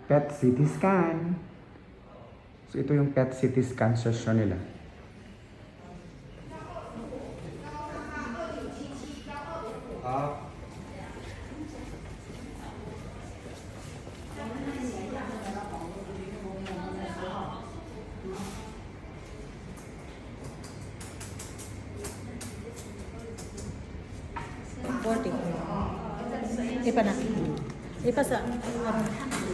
PET CT scan. So ito yung PET CT scan session nila. Ipa na. Ipa sa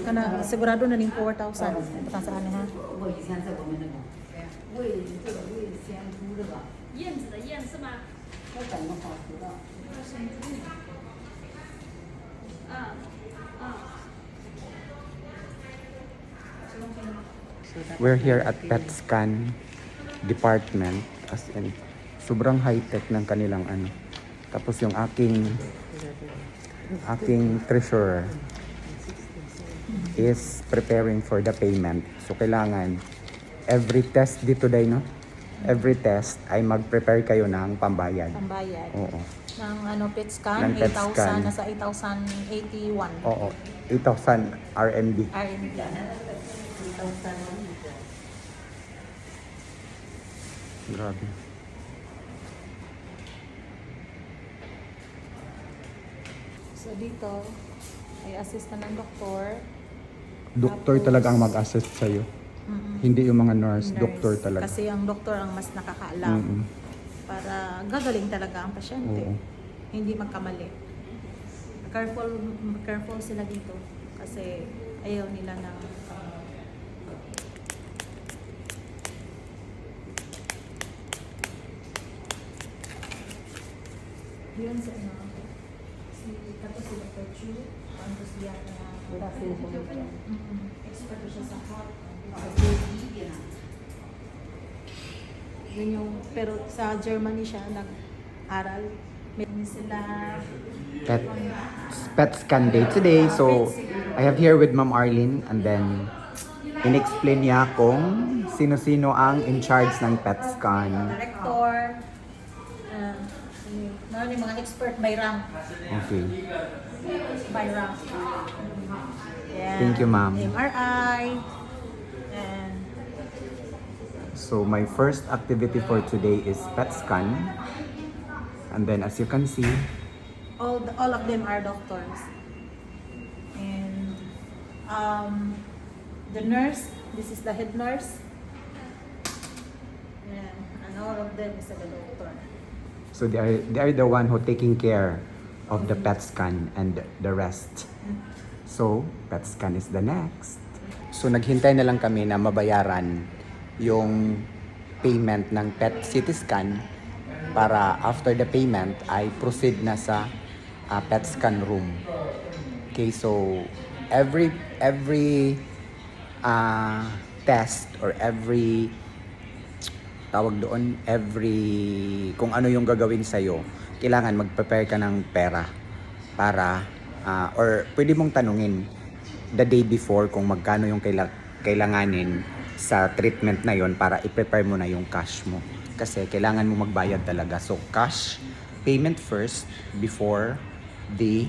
kana sigurado na ning 4,000. Ipa sa ano ha? 燕子的燕是吗？We're here at PET scan department, as in sobrang high-tech ng kanilang ano. Tapos yung aking treasurer is preparing for the payment. So kailangan every test dito day, no? Every test ay mag-prepare kayo ng pambayad. Pambayad. Oo. Ng ano PET scan, Ng PET scan. 8,000 nasa 8,081. Oo. 8,000 RMB. RMB. 8,000. Grabe. So dito ay assistant ng doktor. Doktor Tapos, talaga ang mag-assist sa'yo. Hindi yung mga nurse, doktor talaga. Kasi ang doktor ang mas nakakaalam Mm-mm. para gagaling talaga ang pasyente. Oo. Hindi magkamali. Careful sila dito kasi ayaw nila na yun sa ano tapos si Dr. Chu tapos siya na expert siya sa heart yun yung pero sa Germany siya nag-aral may sila PET scan day today. So, I have here with Ma'am Arlene and then in-explain niya kung sino-sino ang in charge ng PET scan. director yung mga expert by rank Okay. by rank yeah. Thank you, ma'am. MRI and So, my first activity for today is PET scan. And then, as you can see, all of them are doctors and the nurse, this is the head nurse and all of them is a doctor. so they are the one who taking care of the PET scan and the rest. So, PET scan is the next. So, naghintay na lang kami na mabayaran yung payment ng PET CT scan para after the payment ay proceed na sa PET scan room. Okay, so every test or every tawag doon, kung ano yung gagawin sa'yo, kailangan mag-prepare ka ng pera para, or pwede mong tanungin the day before kung magkano yung kailanganin sa treatment na yon para i-prepare mo na yung cash mo. Kasi kailangan mo magbayad talaga. So, cash payment first before the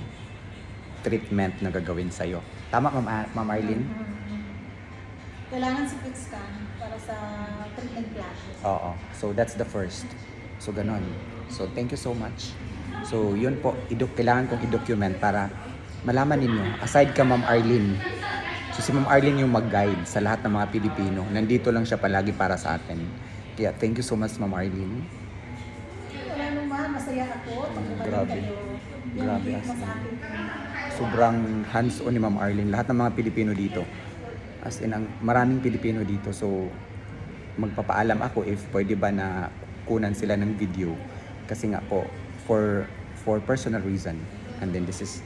treatment na gagawin sa'yo. Tama, Ma'am Arlene? Kailangan si PET scan para sa treatment plan. Oo. So, that's the first. So, ganon. So, thank you so much. So, yun po. Kailangan kong i-document para malaman ninyo. Aside ka, Ma'am Arlene. So, si Ma'am Arlene yung mag-guide sa lahat ng mga Pilipino. Nandito lang siya palagi para sa atin. Kaya, thank you so much, Ma'am Arlene. Wala naman, masaya ako. Grabe. Yung Grabe, gift mo as in. sa akin. Sobrang hands-on ni Ma'am Arlene. Lahat ng mga Pilipino dito. As in, maraming Pilipino dito. So, magpapaalam ako if pwede ba na kunan sila ng video. Kasi nga po, for personal reason. And then this is